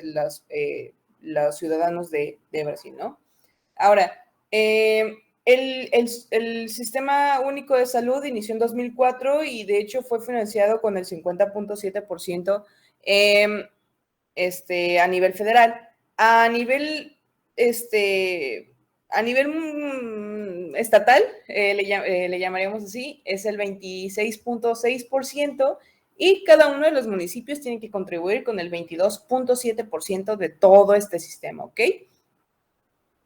los ciudadanos de Brasil, ¿no? Ahora, el Sistema Único de Salud inició en 2004 y de hecho fue financiado con el 50.7% a nivel federal. A nivel estatal, le llamaríamos así, es el 26.6%, y cada uno de los municipios tiene que contribuir con el 22.7% de todo este sistema, ¿ok?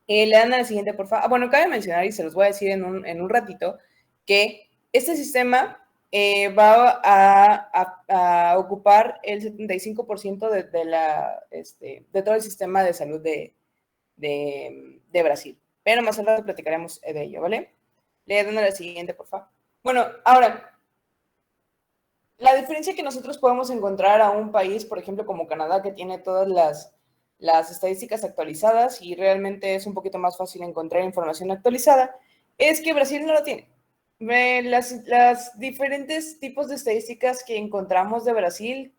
Le dan a la siguiente, por favor. Cabe mencionar, y se los voy a decir en un ratito, que este sistema va a ocupar el 75% de todo el sistema de salud de Brasil. Pero más adelante platicaremos de ello, ¿vale? Le dan a la siguiente, por favor. Bueno, ahora, la diferencia que nosotros podemos encontrar a un país, por ejemplo, como Canadá, que tiene todas las estadísticas actualizadas y realmente es un poquito más fácil encontrar información actualizada, es que Brasil no lo tiene. Las diferentes tipos de estadísticas que encontramos de Brasil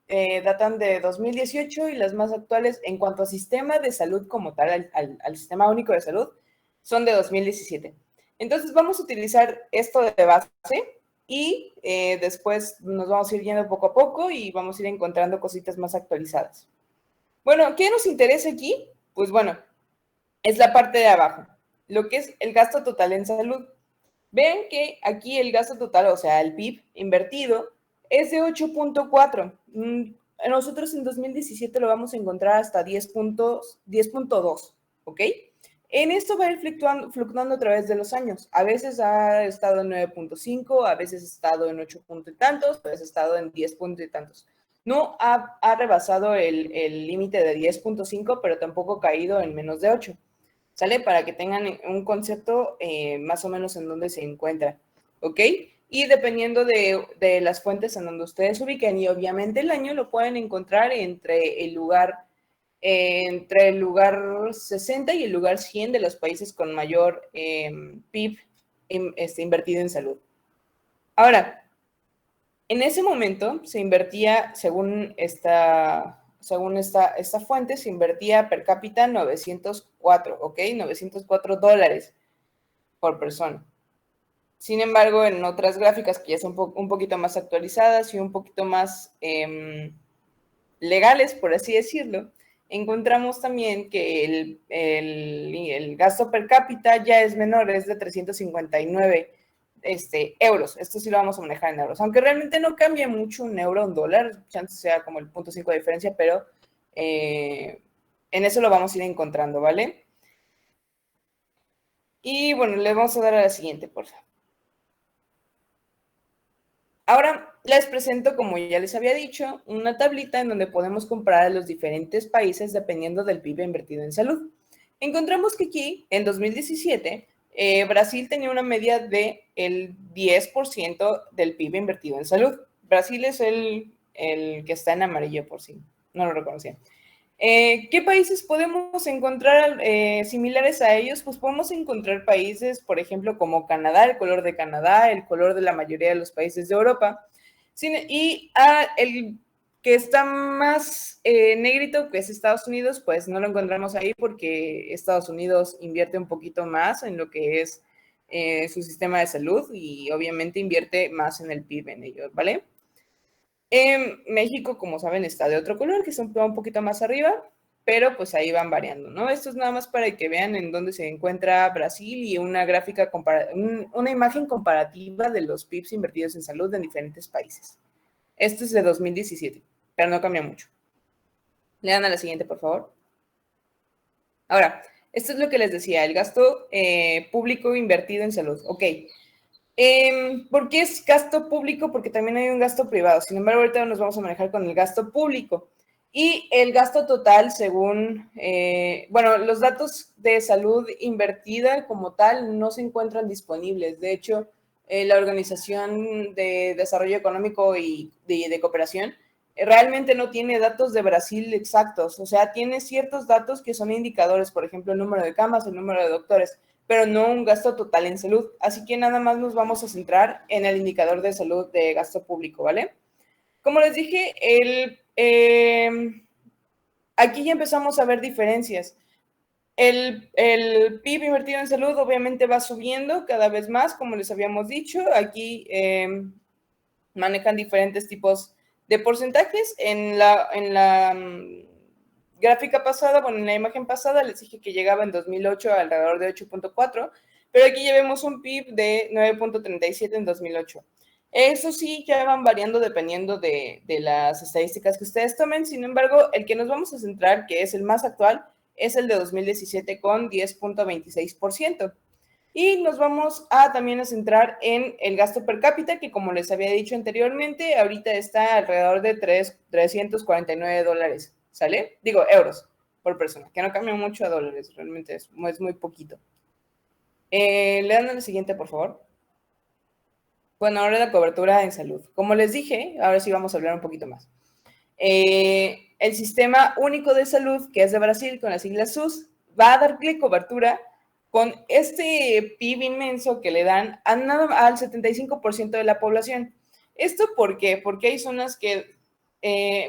datan de 2018 y las más actuales en cuanto a sistema de salud como tal, al sistema único de salud, son de 2017. Entonces vamos a utilizar esto de base y después nos vamos a ir yendo poco a poco y vamos a ir encontrando cositas más actualizadas. Bueno, ¿qué nos interesa aquí? Pues bueno, es la parte de abajo, lo que es el gasto total en salud. Ven que aquí el gasto total, o sea, el PIB invertido, es de 8.4. Nosotros en 2017 lo vamos a encontrar hasta 10.2, ¿ok? En esto va a ir fluctuando a través de los años. A veces ha estado en 9.5, a veces ha estado en 8 puntos y tantos, a veces ha estado en 10 puntos y tantos. No ha rebasado el límite de 10.5, pero tampoco ha caído en menos de 8. ¿Sale? Para que tengan un concepto más o menos en donde se encuentra, ¿ok? Y dependiendo de las fuentes en donde ustedes ubiquen, y obviamente el año lo pueden encontrar entre el lugar 60 y el lugar 100 de los países con mayor PIB invertido en salud. Ahora, en ese momento se invertía, según esta fuente, se invertía per cápita 904, ¿ok? $904 por persona. Sin embargo, en otras gráficas que ya son un poquito más actualizadas y un poquito más legales, por así decirlo, encontramos también que el gasto per cápita ya es menor, es de 359 euros. Esto sí lo vamos a manejar en euros, aunque realmente no cambia mucho un euro a un dólar, chance sea como el 0.5 de diferencia, pero en eso lo vamos a ir encontrando, ¿vale? Y bueno, le vamos a dar a la siguiente, por favor. Ahora les presento, como ya les había dicho, una tablita en donde podemos comparar a los diferentes países dependiendo del PIB invertido en salud. Encontramos que aquí, en 2017, Brasil tenía una media del 10% del PIB invertido en salud. Brasil es el que está en amarillo, por si no lo reconocían. ¿Qué países podemos encontrar similares a ellos? Pues podemos encontrar países, por ejemplo, como Canadá, el color de Canadá, el color de la mayoría de los países de Europa. Y el que está más negrito, que es Estados Unidos, pues no lo encontramos ahí porque Estados Unidos invierte un poquito más en lo que es su sistema de salud y obviamente invierte más en el PIB en ellos, ¿vale? México, como saben, está de otro color, que está un poquito más arriba, pero pues ahí van variando, ¿no? Esto es nada más para que vean en dónde se encuentra Brasil y una gráfica, una imagen comparativa de los PIBs invertidos en salud en diferentes países. Esto es de 2017, pero no cambia mucho. Le dan a la siguiente, por favor. Ahora, esto es lo que les decía, el gasto público invertido en salud. Ok. ¿Por qué es gasto público? Porque también hay un gasto privado. Sin embargo, ahorita nos vamos a manejar con el gasto público. Y el gasto total, según, bueno, los datos de salud invertida como tal no se encuentran disponibles. De hecho, la Organización de Desarrollo Económico y de Cooperación realmente no tiene datos de Brasil exactos. O sea, tiene ciertos datos que son indicadores, por ejemplo, el número de camas, el número de doctores, pero no un gasto total en salud. Así que nada más nos vamos a centrar en el indicador de salud de gasto público, ¿vale? Como les dije, aquí ya empezamos a ver diferencias. El PIB invertido en salud obviamente va subiendo cada vez más, como les habíamos dicho. Aquí manejan diferentes tipos de porcentajes. En la gráfica pasada, bueno, en la imagen pasada les dije que llegaba en 2008 alrededor de 8.4, pero aquí ya vemos un PIB de 9.37 en 2008. Eso sí, ya van variando dependiendo de las estadísticas que ustedes tomen. Sin embargo, el que nos vamos a centrar, que es el más actual, es el de 2017 con 10.26%. Y nos vamos a también a centrar en el gasto per cápita, que como les había dicho anteriormente, ahorita está alrededor de $349, ¿sale? Digo, euros por persona, que no cambia mucho a dólares, realmente es muy poquito. Le dan a la siguiente, por favor. Bueno, ahora la cobertura en salud. Como les dije, ahora sí vamos a hablar un poquito más. El Sistema Único de Salud, que es de Brasil, con las siglas SUS, va a darle cobertura con este PIB inmenso que le dan al 75% de la población. ¿Esto por qué? Porque hay zonas que,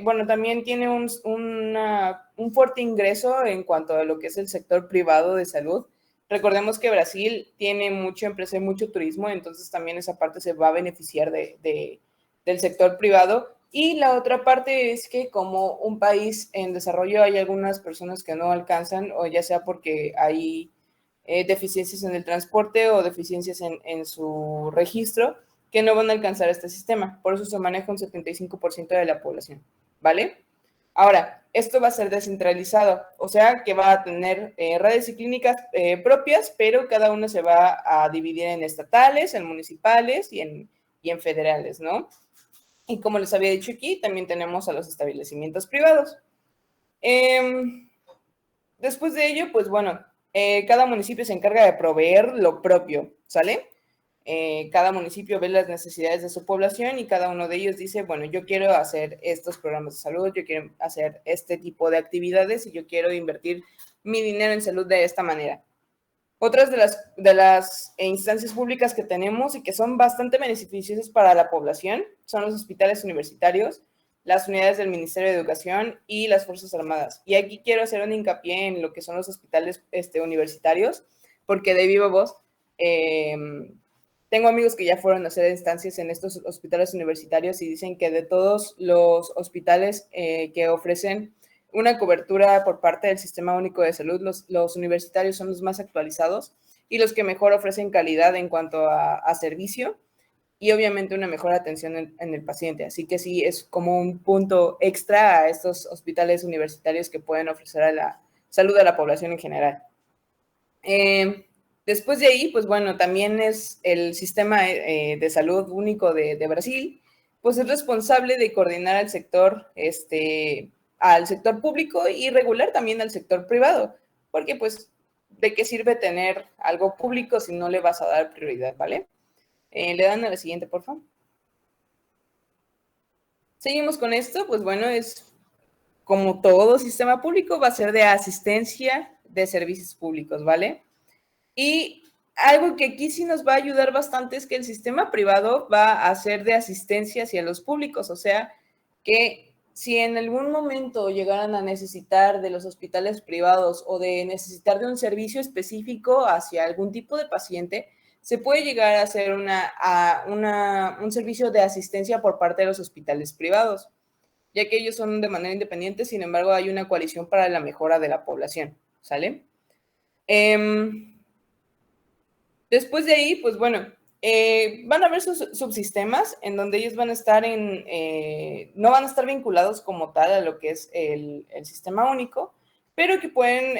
bueno, también tiene un fuerte ingreso en cuanto a lo que es el sector privado de salud. Recordemos que Brasil tiene mucha empresa y mucho turismo, entonces también esa parte se va a beneficiar del sector privado. Y la otra parte es que como un país en desarrollo hay algunas personas que no alcanzan, o ya sea porque hay deficiencias en el transporte o deficiencias en su registro, que no van a alcanzar este sistema. Por eso se maneja un 75% de la población, ¿vale? Ahora, esto va a ser descentralizado, o sea que va a tener redes y clínicas propias, pero cada uno se va a dividir en estatales, en municipales y en federales, ¿no? Y como les había dicho aquí, también tenemos a los establecimientos privados. Después de ello, pues bueno, cada municipio se encarga de proveer lo propio, ¿sale? Cada municipio ve las necesidades de su población y cada uno de ellos dice, bueno, yo quiero hacer estos programas de salud, yo quiero hacer este tipo de actividades y yo quiero invertir mi dinero en salud de esta manera. Otras de las instancias públicas que tenemos y que son bastante beneficiosas para la población son los hospitales universitarios, las unidades del Ministerio de Educación y las Fuerzas Armadas. Y aquí quiero hacer un hincapié en lo que son los hospitales universitarios, porque de viva voz tengo amigos que ya fueron a hacer instancias en estos hospitales universitarios y dicen que de todos los hospitales que ofrecen una cobertura por parte del Sistema Único de Salud, los universitarios son los más actualizados y los que mejor ofrecen calidad en cuanto a servicio y obviamente una mejor atención en el paciente. Así que sí, es como un punto extra a estos hospitales universitarios que pueden ofrecer a la salud de la población en general. Después de ahí, pues bueno, también es el Sistema de Salud Único de Brasil, pues es responsable de coordinar al sector público y regular también al sector privado, porque pues, ¿de qué sirve tener algo público si no le vas a dar prioridad, ¿vale? Le dan a la siguiente, por favor. Seguimos con esto, pues bueno, es como todo sistema público, va a ser de asistencia de servicios públicos, ¿vale? Y algo que aquí sí nos va a ayudar bastante es que el sistema privado va a ser de asistencia hacia los públicos, o sea, que si en algún momento llegaran a necesitar de los hospitales privados o de necesitar de un servicio específico hacia algún tipo de paciente, se puede llegar a hacer un servicio de asistencia por parte de los hospitales privados, ya que ellos son de manera independiente, sin embargo, hay una coalición para la mejora de la población, ¿sale? Después de ahí, pues bueno, van a haber sus subsistemas en donde ellos van a estar no van a estar vinculados como tal a lo que es el sistema único, pero que pueden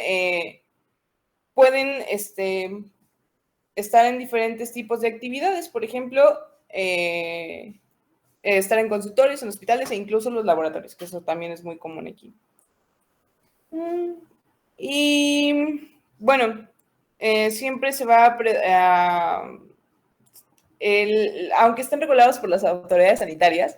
estar en diferentes tipos de actividades, por ejemplo, estar en consultorios, en hospitales e incluso los laboratorios, que eso también es muy común aquí. Y bueno, siempre se va aunque estén regulados por las autoridades sanitarias,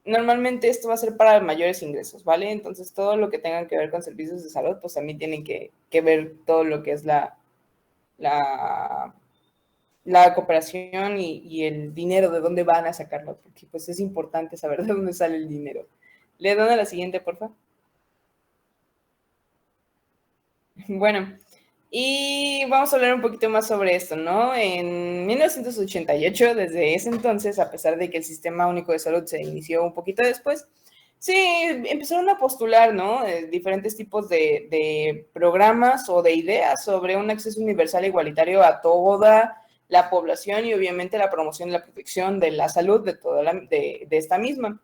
normalmente esto va a ser para mayores ingresos, ¿vale? Entonces, todo lo que tengan que ver con servicios de salud, pues también tienen que ver todo lo que es la cooperación y el dinero, de dónde van a sacarlo, porque pues es importante saber de dónde sale el dinero. Le dan a la siguiente, por favor. Bueno, y vamos a hablar un poquito más sobre esto, ¿no? En 1988, desde ese entonces, a pesar de que el Sistema Único de Salud se inició un poquito después, sí, empezaron a postular, ¿no? Diferentes tipos de programas o de ideas sobre un acceso universal e igualitario a toda la población y obviamente la promoción y la protección de la salud de esta misma.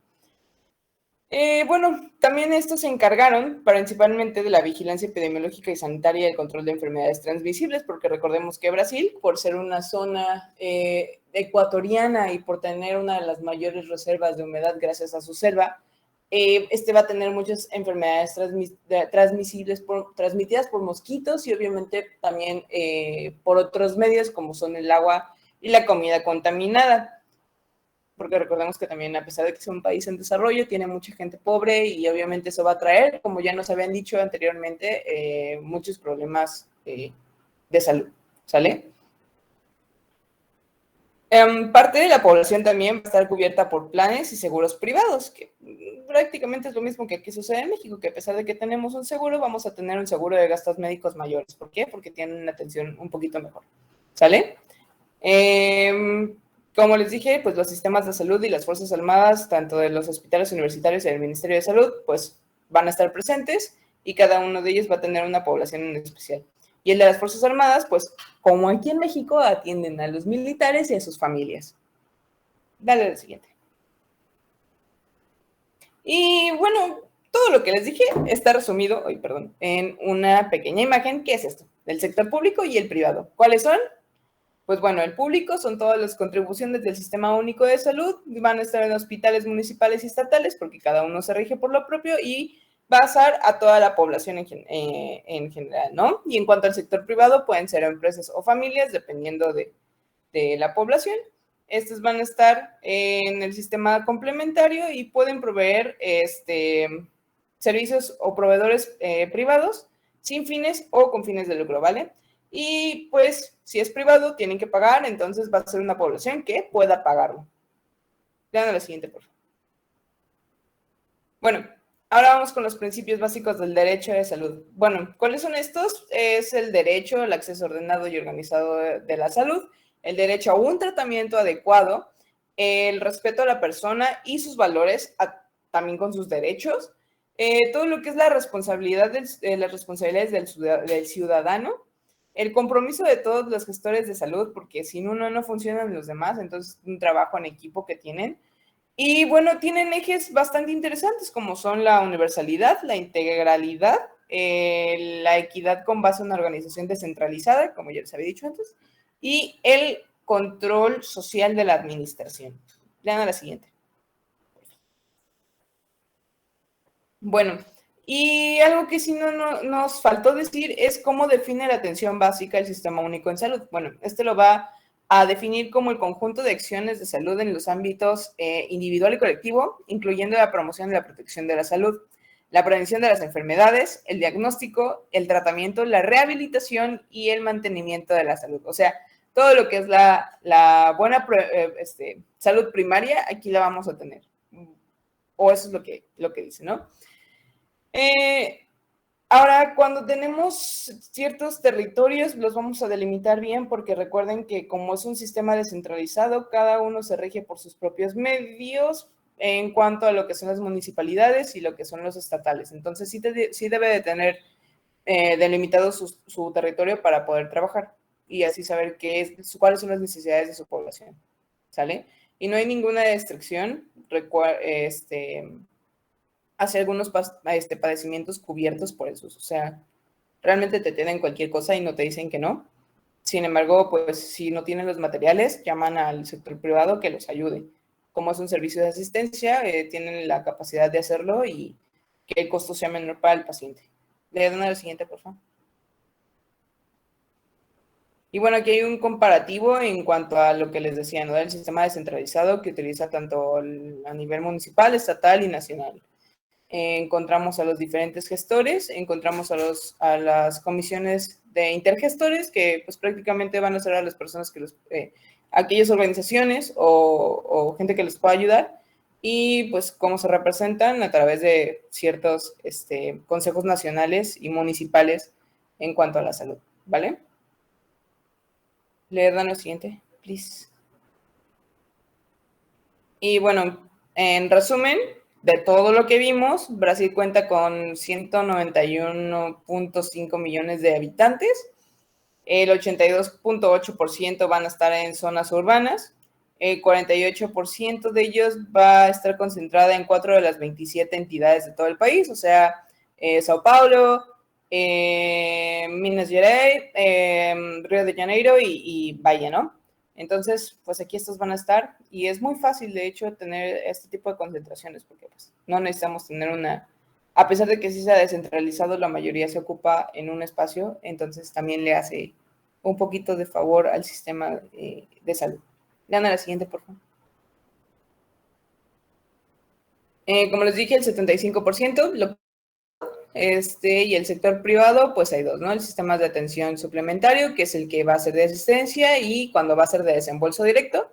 Bueno, también estos se encargaron principalmente de la vigilancia epidemiológica y sanitaria y el control de enfermedades transmisibles, porque recordemos que Brasil, por ser una zona ecuatoriana y por tener una de las mayores reservas de humedad gracias a su selva, va a tener muchas enfermedades transmitidas por mosquitos y obviamente también por otros medios como son el agua y la comida contaminada. Porque recordemos que también, a pesar de que es un país en desarrollo, tiene mucha gente pobre y obviamente eso va a traer, como ya nos habían dicho anteriormente, muchos problemas de salud, ¿sale? Parte de la población también va a estar cubierta por planes y seguros privados, que prácticamente es lo mismo que aquí sucede en México, que a pesar de que tenemos un seguro, vamos a tener un seguro de gastos médicos mayores. ¿Por qué? Porque tienen una atención un poquito mejor, ¿sale? Como les dije, pues los sistemas de salud y las Fuerzas Armadas, tanto de los hospitales universitarios y del Ministerio de Salud, pues van a estar presentes y cada uno de ellos va a tener una población en especial. Y el de las Fuerzas Armadas, pues como aquí en México, atienden a los militares y a sus familias. Dale al siguiente. Y bueno, todo lo que les dije está resumido, en una pequeña imagen. ¿Qué es esto? Del sector público y el privado. ¿Cuáles son? Pues bueno, el público son todas las contribuciones del Sistema Único de Salud, van a estar en hospitales municipales y estatales porque cada uno se rige por lo propio y va a ser a toda la población en general, ¿no? Y en cuanto al sector privado, pueden ser empresas o familias, dependiendo de la población. Estos van a estar en el sistema complementario y pueden proveer servicios o proveedores privados sin fines o con fines de lucro, ¿vale? Y pues, si es privado, tienen que pagar, entonces va a ser una población que pueda pagarlo. Vean a la siguiente, por favor. Bueno, ahora vamos con los principios básicos del derecho de salud. Bueno, ¿cuáles son estos? Es el derecho al acceso ordenado y organizado de la salud, el derecho a un tratamiento adecuado, el respeto a la persona y sus valores, también con sus derechos, todo lo que es la responsabilidad las responsabilidades del ciudadano, el compromiso de todos los gestores de salud, porque sin uno no funcionan los demás, entonces un trabajo en equipo que tienen. Y bueno, tienen ejes bastante interesantes como son la universalidad, la integralidad, la equidad con base en una organización descentralizada, como ya les había dicho antes, y el control social de la administración. Lean a la siguiente. Bueno, y algo que sí no nos faltó decir es cómo define la atención básica el Sistema Único en Salud. Bueno, lo va a definir como el conjunto de acciones de salud en los ámbitos individual y colectivo, incluyendo la promoción y la protección de la salud, la prevención de las enfermedades, el diagnóstico, el tratamiento, la rehabilitación y el mantenimiento de la salud. O sea, todo lo que es la buena salud primaria, aquí la vamos a tener. O eso es lo que dice, ¿no? Ahora, cuando tenemos ciertos territorios, los vamos a delimitar bien porque recuerden que como es un sistema descentralizado, cada uno se rige por sus propios medios en cuanto a lo que son las municipalidades y lo que son los estatales. Entonces, sí debe de tener delimitado su territorio para poder trabajar y así saber cuáles son las necesidades de su población, ¿sale? Y no hay ninguna restricción, hace algunos padecimientos cubiertos por eso. O sea, realmente te tienen cualquier cosa y no te dicen que no. Sin embargo, pues si no tienen los materiales, llaman al sector privado que los ayude. Como es un servicio de asistencia, tienen la capacidad de hacerlo y que el costo sea menor para el paciente. Le dan a la siguiente, por favor. Y bueno, aquí hay un comparativo en cuanto a lo que les decía, ¿no? Del sistema descentralizado que utiliza tanto a nivel municipal, estatal y nacional. Encontramos a los diferentes gestores, encontramos a las comisiones de intergestores, que pues prácticamente van a ser a las personas aquellas organizaciones o gente que les pueda ayudar, y pues cómo se representan a través de ciertos consejos nacionales y municipales en cuanto a la salud, ¿vale? Le dan lo siguiente, please. Y bueno, en resumen, de todo lo que vimos, Brasil cuenta con 191.5 millones de habitantes, el 82.8% van a estar en zonas urbanas, El 48% de ellos va a estar concentrada en 4 de las 27 entidades de todo el país, o sea, Sao Paulo, Minas Gerais, Río de Janeiro y Bahía, ¿no? Entonces, pues aquí estos van a estar y es muy fácil, de hecho, tener este tipo de concentraciones porque pues, no necesitamos tener una, a pesar de que sí se ha descentralizado, la mayoría se ocupa en un espacio, entonces también le hace un poquito de favor al sistema de salud. Gana la siguiente, por favor. Como les dije, el 75%, y el sector privado, pues hay dos, ¿no? El sistema de atención suplementario, que es el que va a ser de asistencia, y cuando va a ser de desembolso directo,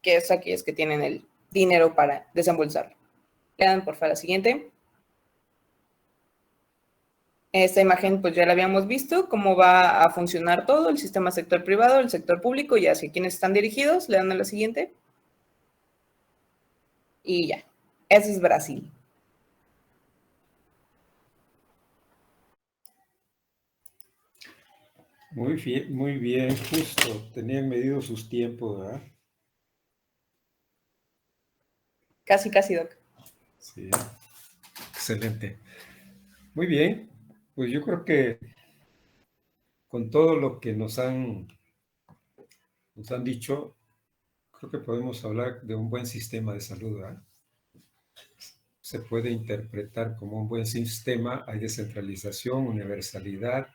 que es aquellos que tienen el dinero para desembolsarlo. Le dan, por favor, la siguiente. Esta imagen, pues ya la habíamos visto, cómo va a funcionar todo, el sistema sector privado, el sector público, y hacia quiénes están dirigidos. Le dan a la siguiente. Y ya. Eso es Brasil. Muy bien, justo. Tenían medido sus tiempos, ¿verdad? Casi, Doc. Sí, excelente. Muy bien, pues yo creo que con todo lo que nos han dicho, creo que podemos hablar de un buen sistema de salud, ¿verdad? Se puede interpretar como un buen sistema, hay descentralización, universalidad,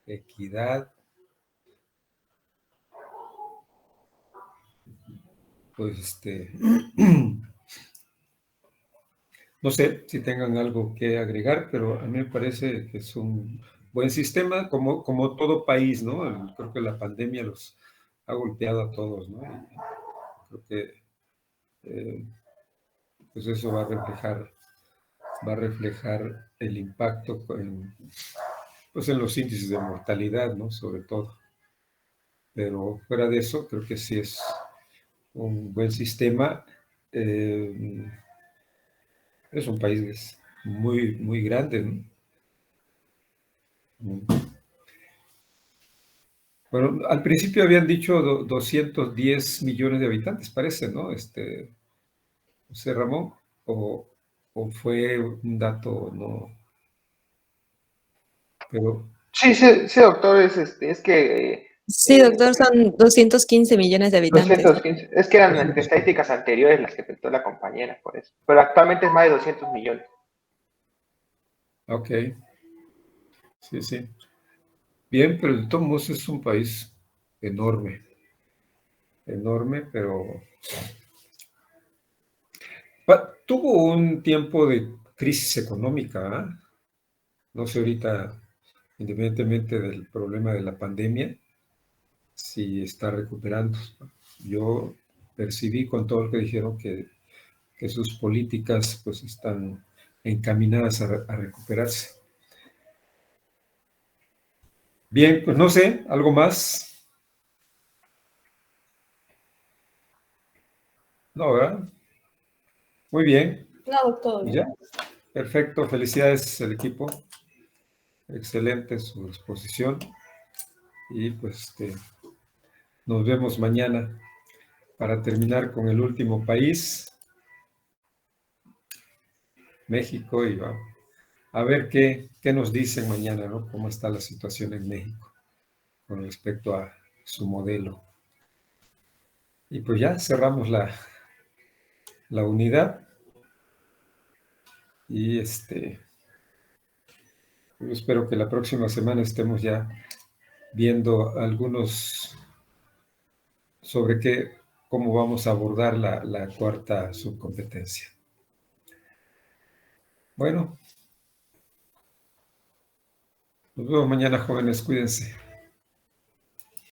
equidad, pues no sé si tengan algo que agregar, pero a mí me parece que es un buen sistema, como todo país, ¿no? Creo que la pandemia los ha golpeado a todos, ¿no? Y creo que pues eso va a reflejar el impacto pues en los índices de mortalidad, ¿no? Sobre todo. Pero fuera de eso, creo que sí es un buen sistema. Es un país muy, muy grande, ¿no? Bueno, al principio habían dicho 210 millones de habitantes, parece, ¿no? José Ramón, o fue un dato, no. Pero Sí, sí, sí, doctor, es que Sí, doctor, son 215 millones de habitantes. 215, es que eran estadísticas anteriores las que presentó la compañera, por eso. Pero actualmente es más de 200 millones. ok, sí, sí. Bien, pero de todos modos es un país enorme, pero tuvo un tiempo de crisis económica, ¿ah? No sé ahorita, independientemente del problema de la pandemia, si está recuperando. Yo percibí con todo lo que dijeron que sus políticas pues están encaminadas a recuperarse. Bien, pues no sé, ¿algo más? No, ¿verdad? Muy bien. No, doctor. ¿Ya? Perfecto, felicidades al equipo. Excelente su exposición. Y pues nos vemos mañana para terminar con el último país, México, y vamos a ver qué nos dicen mañana, ¿no? Cómo está la situación en México con respecto a su modelo. Y pues ya cerramos la unidad. Y yo espero que la próxima semana estemos ya viendo algunos sobre cómo vamos a abordar la cuarta subcompetencia. Bueno, nos vemos mañana, jóvenes, cuídense.